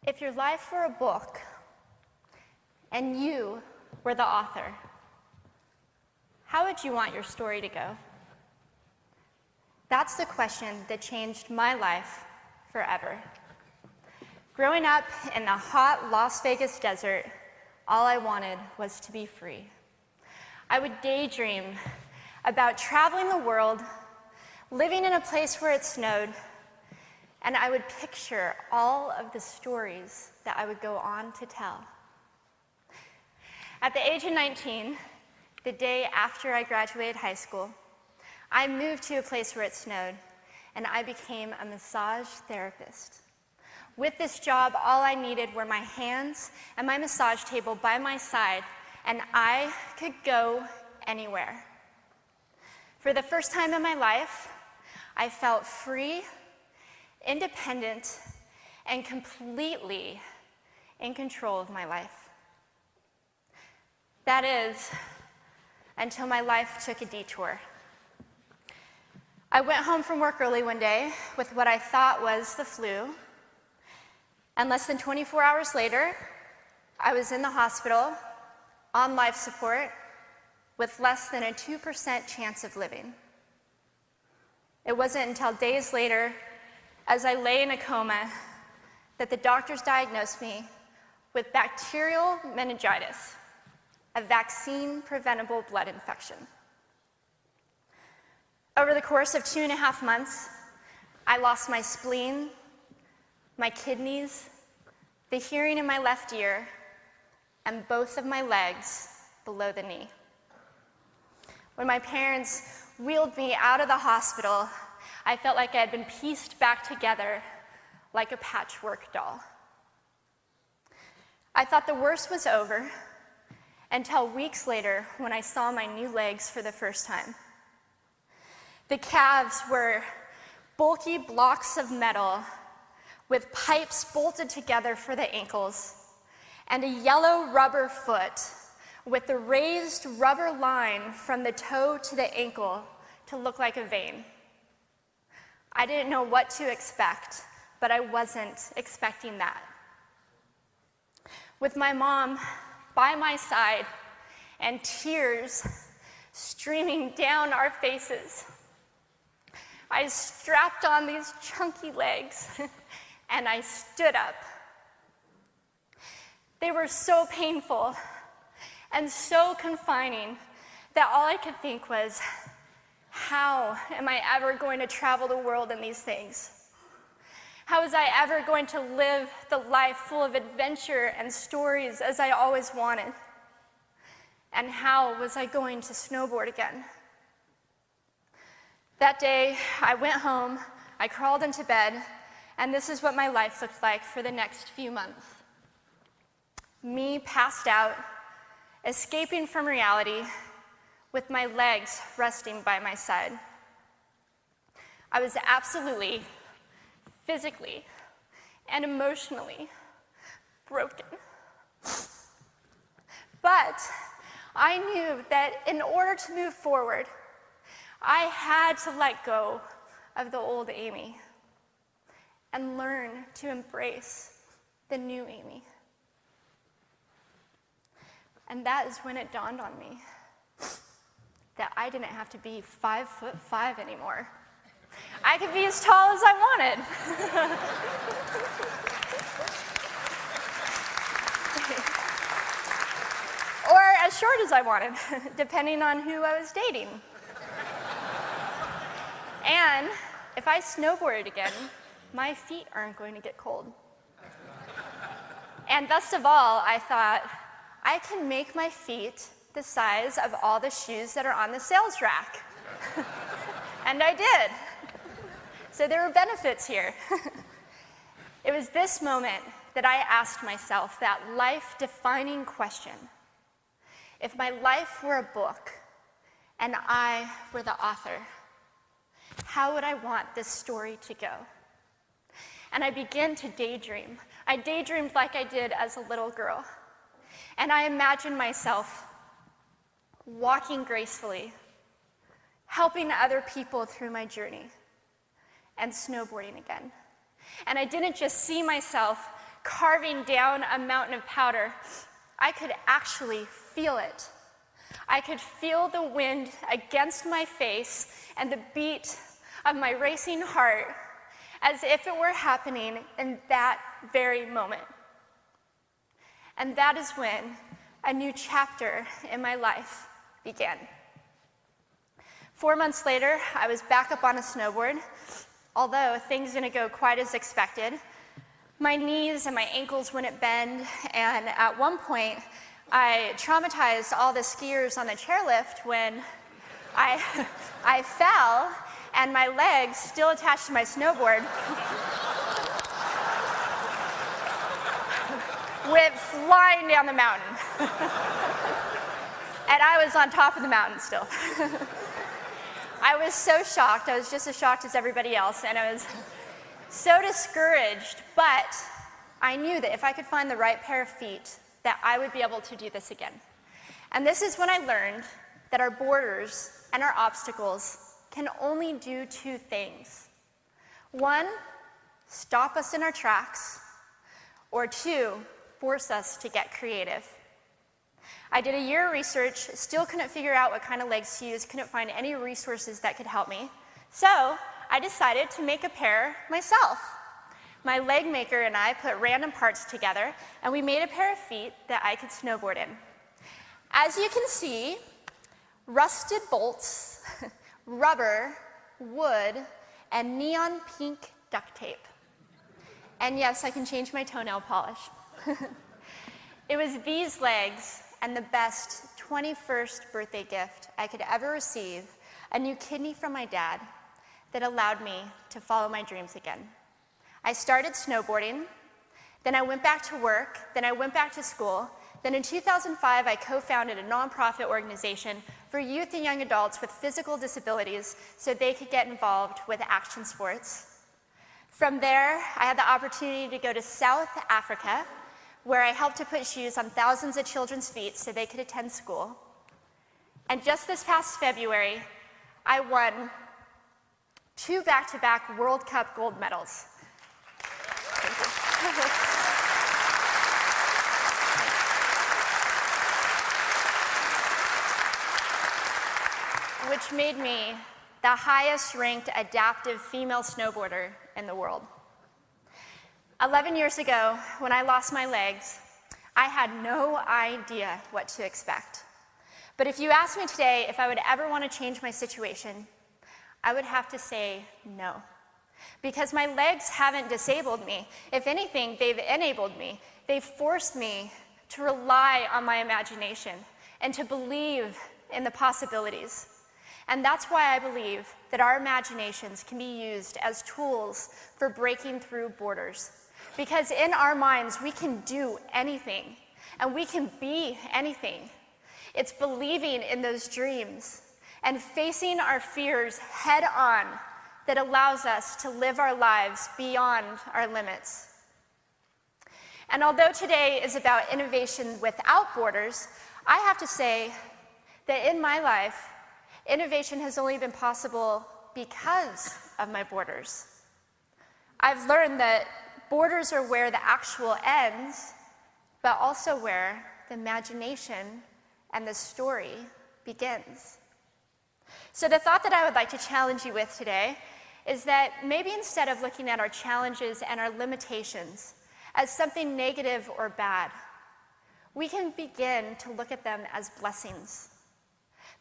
If your life were a book and you were the author, how would you want your story to go? That's the question that changed my life forever. Growing up in the hot Las Vegas desert, all I wanted was to be free. I would daydream about traveling the world, living in a place where it snowed, and I would picture all of the stories that I would go on to tell. At the age of 19, the day after I graduated high school, I moved to a place where it snowed, and I became a massage therapist. With this job, all I needed were my hands and my massage table by my side, and I could go anywhere. For the first time in my life, I felt free, independent, and completely in control of my life. That is, until my life took a detour. I went home from work early one day with what I thought was the flu, and less than 24 hours later, I was in the hospital on life support with less than a 2% chance of living. It wasn't until days later, as I lay in a coma, that the doctors diagnosed me with bacterial meningitis, a vaccine-preventable blood infection. Over the course of 2.5 months, I lost my spleen, my kidneys, the hearing in my left ear, and both of my legs below the knee. When my parents wheeled me out of the hospital, I felt like I had been pieced back together like a patchwork doll. I thought the worst was over until weeks later when I saw my new legs for the first time. The calves were bulky blocks of metal with pipes bolted together for the ankles, and a yellow rubber foot with the raised rubber line from the toe to the ankle to look like a vein. I didn't know what to expect, but I wasn't expecting that. With my mom by my side and tears streaming down our faces, I strapped on these chunky legs and I stood up. They were so painful and so confining that all I could think was, how am I ever going to travel the world in these things? How was I ever going to live the life full of adventure and stories as I always wanted? And how was I going to snowboard again? That day, I went home, I crawled into bed, and this is what my life looked like for the next few months. Me passed out, escaping from reality, with my legs resting by my side. I was absolutely, physically, and emotionally broken. But I knew that in order to move forward, I had to let go of the old Amy and learn to embrace the new Amy. And that is when it dawned on me that I didn't have to be 5'5" anymore. I could be as tall as I wanted. Or as short as I wanted, depending on who I was dating. And if I snowboarded again, my feet aren't going to get cold. And best of all, I thought, I can make my feet the size of all the shoes that are on the sales rack. And I did. So there were benefits here. It was this moment that I asked myself that life-defining question. If my life were a book and I were the author, how would I want this story to go? And I began to daydream. I daydreamed like I did as a little girl. And I imagined myself walking gracefully, helping other people through my journey, and snowboarding again. And I didn't just see myself carving down a mountain of powder, I could actually feel it. I could feel the wind against my face and the beat of my racing heart as if it were happening in that very moment. And that is when a new chapter in my life began. 4 months later, I was back up on a snowboard. Although things didn't go quite as expected, my knees and my ankles wouldn't bend, and at one point, I traumatized all the skiers on the chairlift when I fell, and my legs, still attached to my snowboard, went flying down the mountain. And I was on top of the mountain still. I was so shocked. I was just as shocked as everybody else, and I was so discouraged, but I knew that if I could find the right pair of feet, that I would be able to do this again. And this is when I learned that our borders and our obstacles can only do two things. One, stop us in our tracks, or two, force us to get creative. I did a year of research, still couldn't figure out what kind of legs to use, couldn't find any resources that could help me. So I decided to make a pair myself. My leg maker and I put random parts together, and we made a pair of feet that I could snowboard in. As you can see, rusted bolts, rubber, wood, and neon pink duct tape. And yes, I can change my toenail polish. It was these legs and the best 21st birthday gift I could ever receive, a new kidney from my dad, that allowed me to follow my dreams again. I started snowboarding, then I went back to work, then I went back to school, then in 2005 I co-founded a nonprofit organization for youth and young adults with physical disabilities so they could get involved with action sports. From there, I had the opportunity to go to South Africa, where I helped to put shoes on thousands of children's feet so they could attend school. And just this past February, I won 2 back-to-back World Cup gold medals. Thank you. Which made me the highest-ranked adaptive female snowboarder in the world. 11 years ago, when I lost my legs, I had no idea what to expect. But if you asked me today if I would ever want to change my situation, I would have to say no. Because my legs haven't disabled me. If anything, they've enabled me. They've forced me to rely on my imagination and to believe in the possibilities. And that's why I believe that our imaginations can be used as tools for breaking through borders. Because in our minds, we can do anything, and we can be anything. It's believing in those dreams and facing our fears head on that allows us to live our lives beyond our limits. And although today is about innovation without borders, I have to say that in my life, innovation has only been possible because of my borders. I've learned that borders are where the actual ends, but also where the imagination and the story begins. So the thought that I would like to challenge you with today is that maybe instead of looking at our challenges and our limitations as something negative or bad, we can begin to look at them as blessings.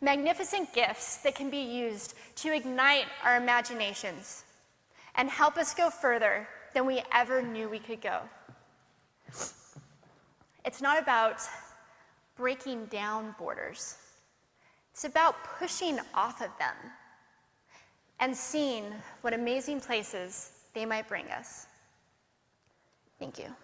Magnificent gifts that can be used to ignite our imaginations and help us go further than we ever knew we could go. It's not about breaking down borders. It's about pushing off of them and seeing what amazing places they might bring us. Thank you.